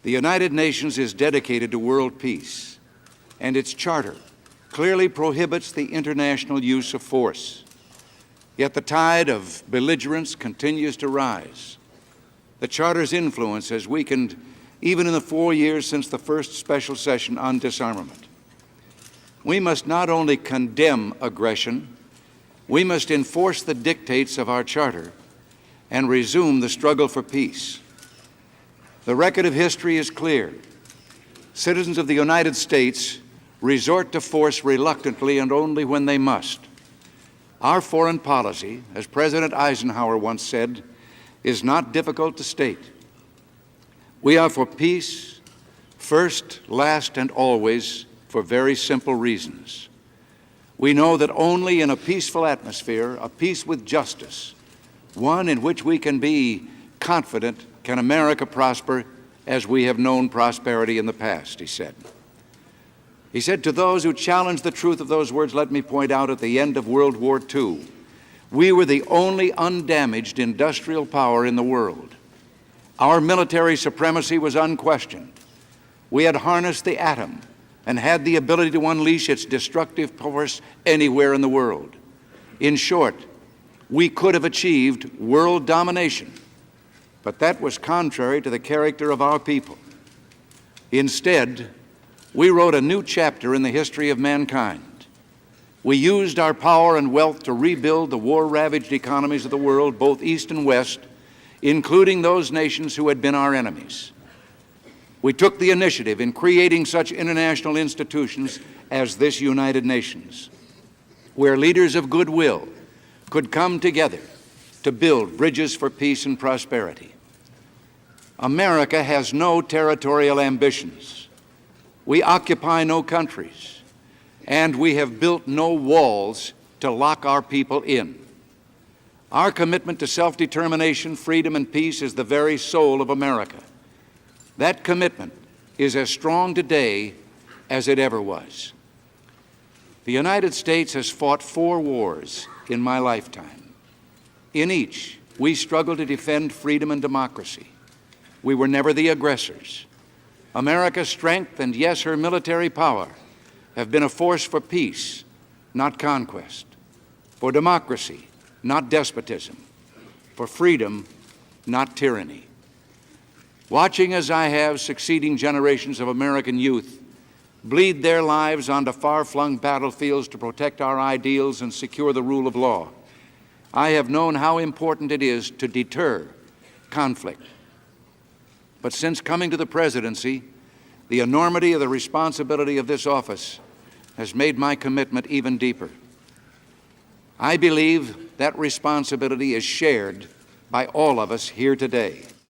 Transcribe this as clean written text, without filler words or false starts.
The United Nations is dedicated to world peace, and its charter clearly prohibits the international use of force. Yet the tide of belligerence continues to rise. The charter's influence has weakened even in the 4 years since the first special session on disarmament. We must not only condemn aggression, we must enforce the dictates of our charter and resume the struggle for peace. The record of history is clear. Citizens of the United States resort to force reluctantly and only when they must. Our foreign policy, as President Eisenhower once said, is not difficult to state. We are for peace, first, last, and always, for very simple reasons. We know that only in a peaceful atmosphere, a peace with justice, one in which we can be confident, can America prosper as we have known prosperity in the past, he said. He said, to those who challenge the truth of those words, let me point out at the end of World War II, we were the only undamaged industrial power in the world. Our military supremacy was unquestioned. We had harnessed the atom and had the ability to unleash its destructive force anywhere in the world. In short, we could have achieved world domination, but that was contrary to the character of our people. Instead, we wrote a new chapter in the history of mankind. We used our power and wealth to rebuild the war-ravaged economies of the world, both East and West, including those nations who had been our enemies. We took the initiative in creating such international institutions as this United Nations, where leaders of goodwill could come together to build bridges for peace and prosperity. America has no territorial ambitions. We occupy no countries, and we have built no walls to lock our people in. Our commitment to self-determination, freedom, and peace is the very soul of America. That commitment is as strong today as it ever was. The United States has fought 4 wars in my lifetime. In each, we struggled to defend freedom and democracy. We were never the aggressors. America's strength and, yes, her military power have been a force for peace, not conquest, for democracy, not despotism, for freedom, not tyranny. Watching as I have succeeding generations of American youth bleed their lives onto far-flung battlefields to protect our ideals and secure the rule of law, I have known how important it is to deter conflict. But since coming to the presidency, the enormity of the responsibility of this office has made my commitment even deeper. I believe that responsibility is shared by all of us here today.